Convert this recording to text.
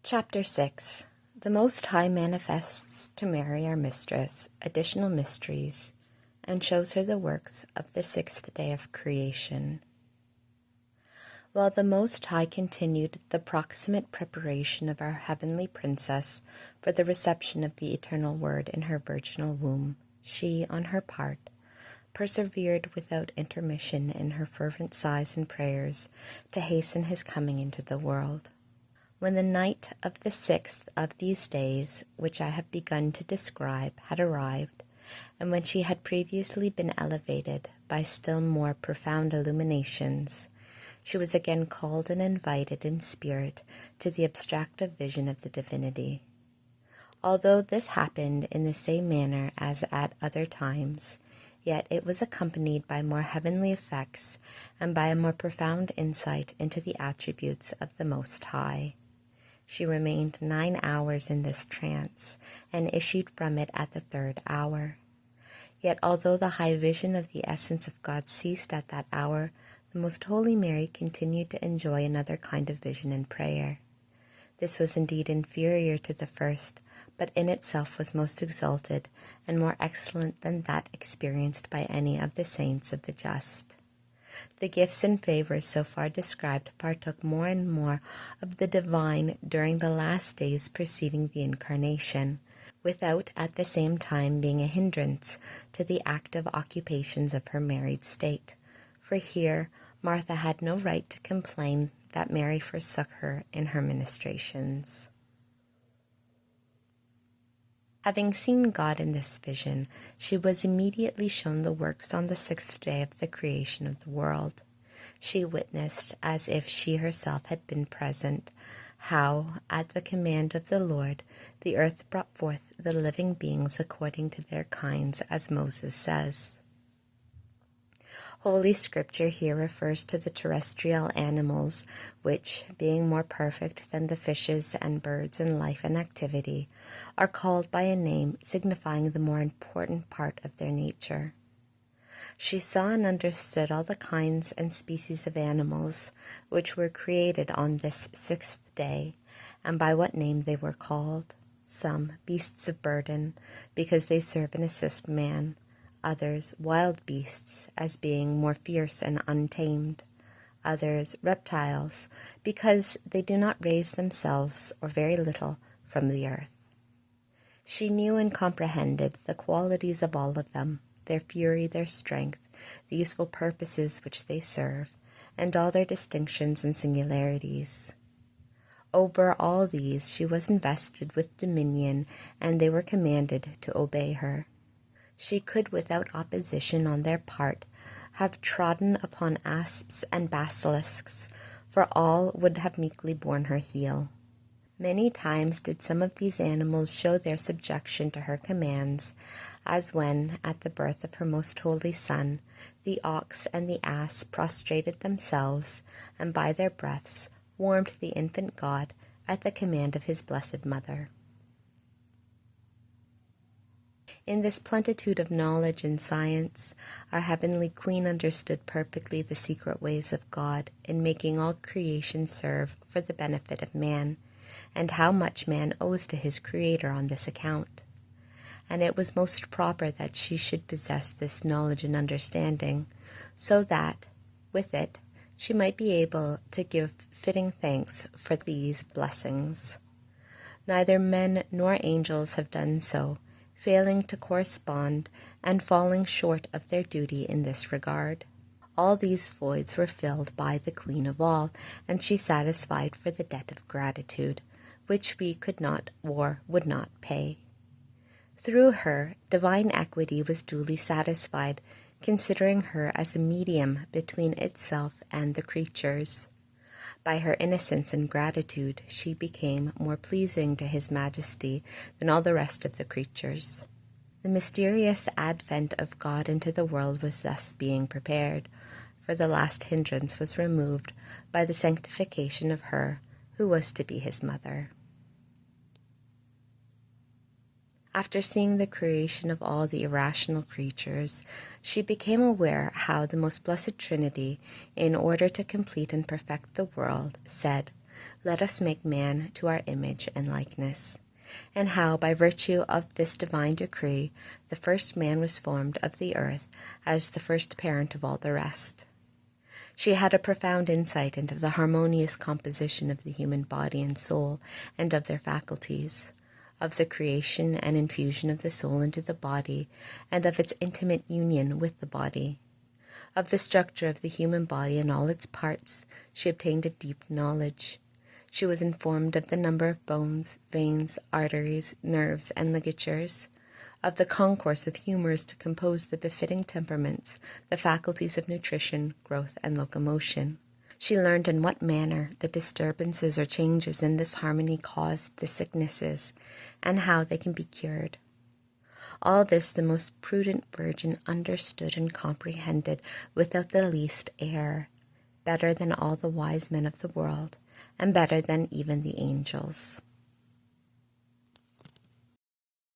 Chapter 6. The Most High manifests to Mary our Mistress additional mysteries, and shows her the works of the sixth day of creation. While the Most High continued the proximate preparation of our heavenly princess for the reception of the eternal Word in her virginal womb, she, on her part, persevered without intermission in her fervent sighs and prayers to hasten his coming into the world. When the night of the sixth of these days, which I have begun to describe, had arrived, and when she had previously been elevated by still more profound illuminations, she was again called and invited in spirit to the abstractive vision of the divinity. Although this happened in the same manner as at other times, yet it was accompanied by more heavenly effects and by a more profound insight into the attributes of the Most High. She remained 9 hours in this trance, and issued from it at the 3rd hour. Yet although the high vision of the essence of God ceased at that hour, the Most Holy Mary continued to enjoy another kind of vision and prayer. This was indeed inferior to the first, but in itself was most exalted and more excellent than that experienced by any of the saints of the just. The gifts and favors so far described partook more and more of the divine during the last days preceding the Incarnation, without at the same time being a hindrance to the active occupations of her married state, for here Martha had no right to complain that Mary forsook her in her ministrations. Having seen God in this vision, she was immediately shown the works on the 6th day of the creation of the world. She witnessed, as if she herself had been present, how, at the command of the Lord, the earth brought forth the living beings according to their kinds, as Moses says. Holy Scripture here refers to the terrestrial animals, which, being more perfect than the fishes and birds in life and activity, are called by a name signifying the more important part of their nature. She saw and understood all the kinds and species of animals which were created on this 6th day, and by what name they were called. Some beasts of burden, because they serve and assist man; others wild beasts, as being more fierce and untamed; others reptiles, because they do not raise themselves, or very little, from the earth. She knew and comprehended the qualities of all of them, their fury, their strength, the useful purposes which they serve, and all their distinctions and singularities. Over all these she was invested with dominion, and they were commanded to obey her. She could, without opposition on their part, have trodden upon asps and basilisks, for all would have meekly borne her heel. Many times did some of these animals show their subjection to her commands, as when, at the birth of her most holy Son, the ox and the ass prostrated themselves, and by their breaths warmed the infant God at the command of his blessed Mother. In this plenitude of knowledge and science, our heavenly Queen understood perfectly the secret ways of God in making all creation serve for the benefit of man, and how much man owes to his Creator on this account. And it was most proper that she should possess this knowledge and understanding, so that, with it, she might be able to give fitting thanks for these blessings. Neither men nor angels have done so, failing to correspond and falling short of their duty in this regard. All these voids were filled by the Queen of all, and she satisfied for the debt of gratitude, which we could not or would not pay. Through her, divine equity was duly satisfied, considering her as a medium between itself and the creatures. By her innocence and gratitude, she became more pleasing to His Majesty than all the rest of the creatures. The mysterious advent of God into the world was thus being prepared, for the last hindrance was removed by the sanctification of her who was to be His mother. After seeing the creation of all the irrational creatures, she became aware how the most blessed Trinity, in order to complete and perfect the world, said, let us make man to our image and likeness, and how, by virtue of this divine decree, the first man was formed of the earth as the first parent of all the rest. She had a profound insight into the harmonious composition of the human body and soul, and of their faculties, of the creation and infusion of the soul into the body, and of its intimate union with the body. Of the structure of the human body and all its parts, she obtained a deep knowledge. She was informed of the number of bones, veins, arteries, nerves, and ligatures, of the concourse of humors to compose the befitting temperaments, the faculties of nutrition, growth, and locomotion. She learned in what manner the disturbances or changes in this harmony caused the sicknesses, and how they can be cured. All this the most prudent virgin understood and comprehended without the least error, better than all the wise men of the world, and better than even the angels.